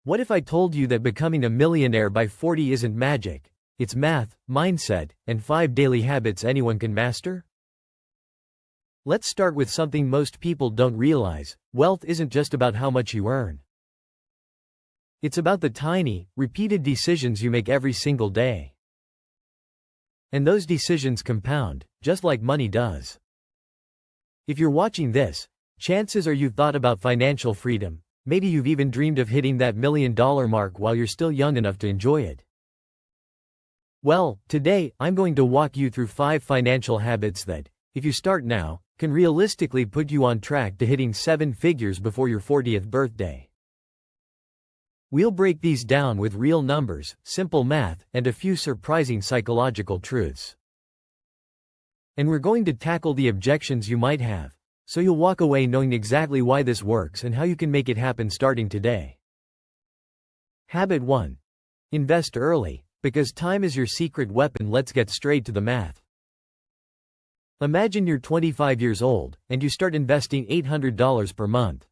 What if I told you that becoming a millionaire by 40 isn't magic? It's math, mindset, and 5 daily habits anyone can master? Let's start with something most people don't realize. Wealth isn't just about how much you earn. It's about the tiny, repeated decisions you make every single day. And those decisions compound, just like money does. If you're watching this, chances are you've thought about financial freedom. Maybe you've even dreamed of hitting that $1 million mark while you're still young enough to enjoy it. Well, today, I'm going to walk you through 5 financial habits that, if you start now, can realistically put you on track to hitting 7 figures before your 40th birthday. We'll break these down with real numbers, simple math, and a few surprising psychological truths. And we're going to tackle the objections you might have, so you'll walk away knowing exactly why this works and how you can make it happen starting today. Habit 1. Invest early, because time is your secret weapon. Let's get straight to the math. Imagine you're 25 years old, and you start investing $800 per month.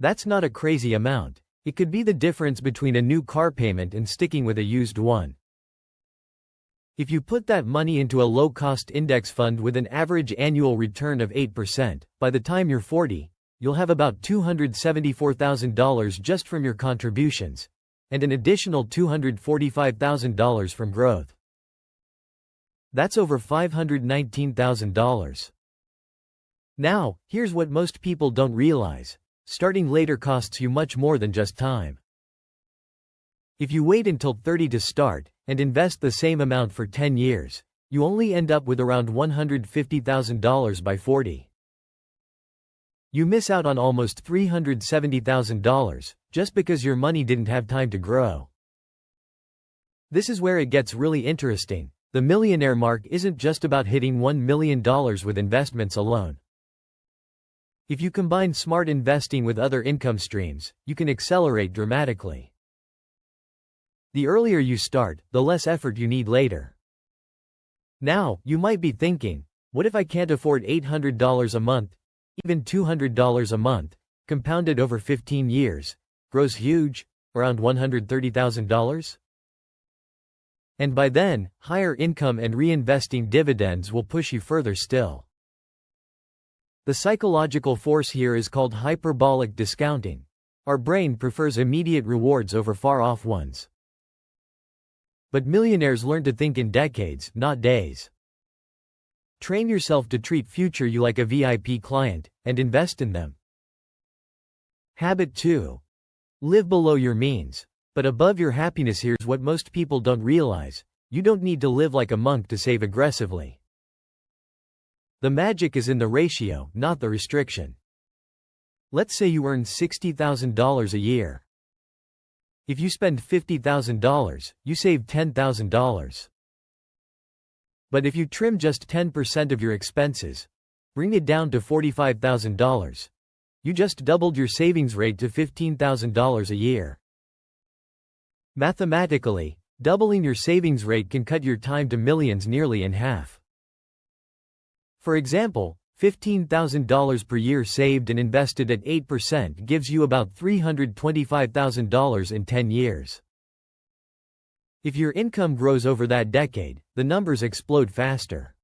That's not a crazy amount. It could be the difference between a new car payment and sticking with a used one. If you put that money into a low-cost index fund with an average annual return of 8%, by the time you're 40, you'll have about $274,000 just from your contributions, and an additional $245,000 from growth. That's over $519,000. Now, here's what most people don't realize. Starting later costs you much more than just time. If you wait until 30 to start, and invest the same amount for 10 years, you only end up with around $150,000 by 40. You miss out on almost $370,000, just because your money didn't have time to grow. This is where it gets really interesting. The millionaire mark isn't just about hitting $1 million with investments alone. If you combine smart investing with other income streams, you can accelerate dramatically. The earlier you start, the less effort you need later. Now, you might be thinking, what if I can't afford $800 a month, even $200 a month, compounded over 15 years, grows huge, around $130,000? And by then, higher income and reinvesting dividends will push you further still. The psychological force here is called hyperbolic discounting. Our brain prefers immediate rewards over far-off ones. But millionaires learn to think in decades, not days. Train yourself to treat future you like a VIP client, and invest in them. Habit 2. Live below your means, but above your happiness. Here's what most people don't realize. You don't need to live like a monk to save aggressively. The magic is in the ratio, not the restriction. Let's say you earn $60,000 a year. If you spend $50,000, you save $10,000. But if you trim just 10% of your expenses, bring it down to $45,000, you just doubled your savings rate to $15,000 a year. Mathematically, doubling your savings rate can cut your time to millions nearly in half. For example, $15,000 per year saved and invested at 8% gives you about $325,000 in 10 years. If your income grows over that decade, the numbers explode faster.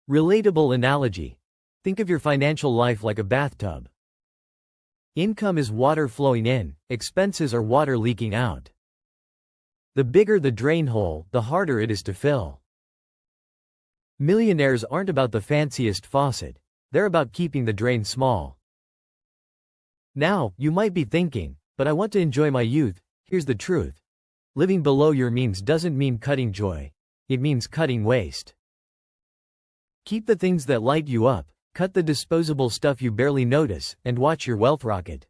Relatable analogy. Think of your financial life like a bathtub. Income is water flowing in, expenses are water leaking out. The bigger the drain hole, the harder it is to fill. Millionaires aren't about the fanciest faucet. They're about keeping the drain small. Now, you might be thinking, but I want to enjoy my youth. Here's the truth. Living below your means doesn't mean cutting joy. It means cutting waste. Keep the things that light you up, cut the disposable stuff you barely notice, and watch your wealth rocket.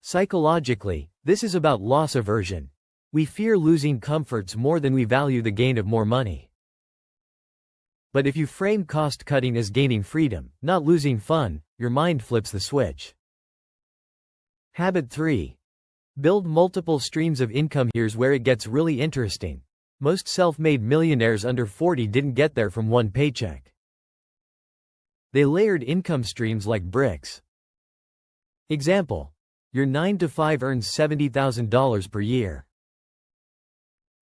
Psychologically, this is about loss aversion. We fear losing comforts more than we value the gain of more money. But if you frame cost-cutting as gaining freedom, not losing fun, your mind flips the switch. Habit 3. Build multiple streams of income. Here's where it gets really interesting. Most self-made millionaires under 40 didn't get there from one paycheck. They layered income streams like bricks. Example. Your 9 to 5 earns $70,000 per year.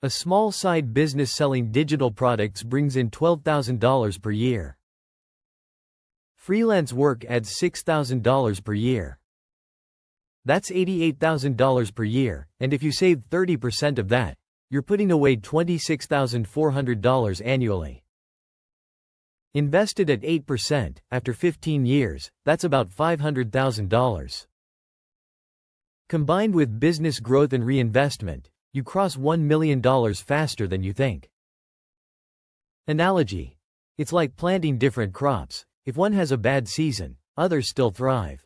A small side business selling digital products brings in $12,000 per year. Freelance work adds $6,000 per year. That's $88,000 per year, and if you save 30% of that, you're putting away $26,400 annually. Invested at 8%, after 15 years, that's about $500,000. Combined with business growth and reinvestment, you cross $1 million faster than you think. Analogy. It's like planting different crops. If one has a bad season, others still thrive.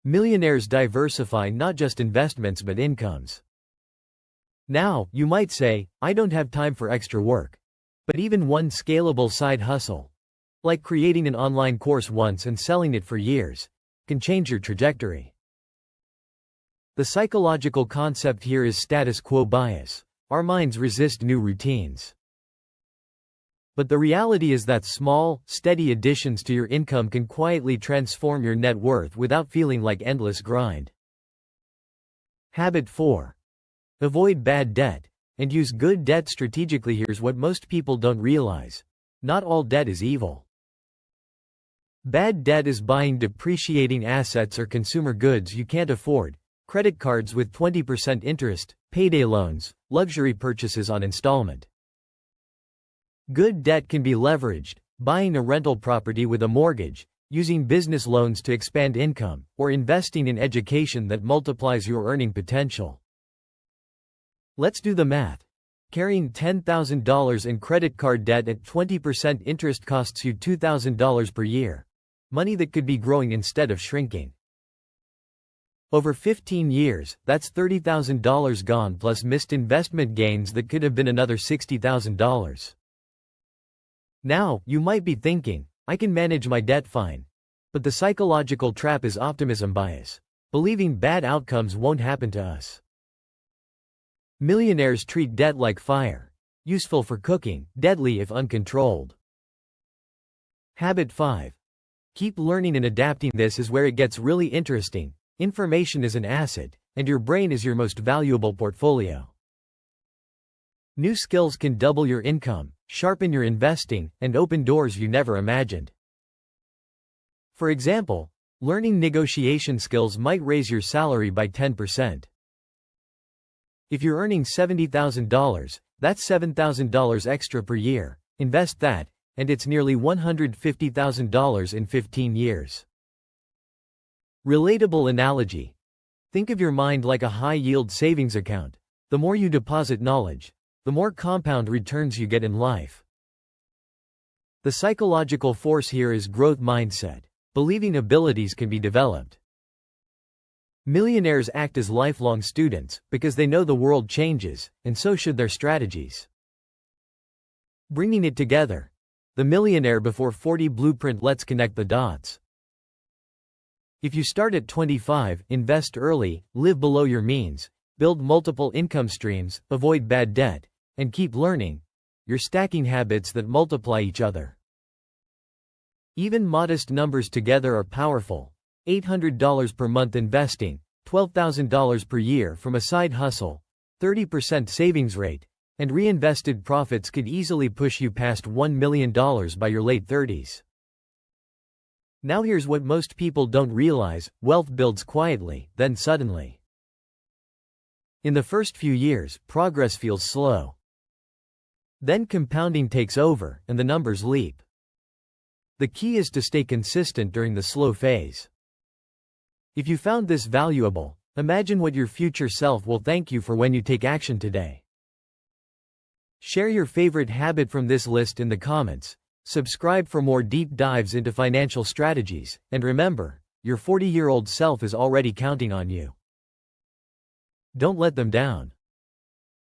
Millionaires diversify not just investments but incomes. Now, you might say, I don't have time for extra work. But even one scalable side hustle, like creating an online course once and selling it for years, can change your trajectory. The psychological concept here is status quo bias. Our minds resist new routines. But the reality is that small, steady additions to your income can quietly transform your net worth without feeling like endless grind. Habit 4. Avoid bad debt, and use good debt strategically. Here's what most people don't realize. Not all debt is evil. Bad debt is buying depreciating assets or consumer goods you can't afford, credit cards with 20% interest, payday loans, luxury purchases on installment. Good debt can be leveraged, buying a rental property with a mortgage, using business loans to expand income, or investing in education that multiplies your earning potential. Let's do the math. Carrying $10,000 in credit card debt at 20% interest costs you $2,000 per year. Money that could be growing instead of shrinking. Over 15 years, that's $30,000 gone plus missed investment gains that could have been another $60,000. Now, you might be thinking, I can manage my debt fine. But the psychological trap is optimism bias. Believing bad outcomes won't happen to us. Millionaires treat debt like fire. Useful for cooking, deadly if uncontrolled. Habit 5. Keep learning and adapting. This is where it gets really interesting. Information is an asset, and your brain is your most valuable portfolio. New skills can double your income, sharpen your investing, and open doors you never imagined. For example, learning negotiation skills might raise your salary by 10%. If you're earning $70,000, that's $7,000 extra per year. Invest that, and it's nearly $150,000 in 15 years. Relatable analogy. Think of your mind like a high-yield savings account. The more you deposit knowledge, the more compound returns you get in life. The psychological force here is growth mindset, believing abilities can be developed. Millionaires act as lifelong students because they know the world changes, and so should their strategies. Bringing it together. The Millionaire Before 40 Blueprint. Let's connect the dots. If you start at 25, invest early, live below your means, build multiple income streams, avoid bad debt, and keep learning, you're stacking habits that multiply each other. Even modest numbers together are powerful. $800 per month investing, $12,000 per year from a side hustle, 30% savings rate, and reinvested profits could easily push you past $1 million by your late 30s. Now here's what most people don't realize: wealth builds quietly, then suddenly. In the first few years, progress feels slow. Then compounding takes over, and the numbers leap. The key is to stay consistent during the slow phase. If you found this valuable, imagine what your future self will thank you for when you take action today. Share your favorite habit from this list in the comments. Subscribe for more deep dives into financial strategies, and remember, your 40-year-old self is already counting on you. Don't let them down.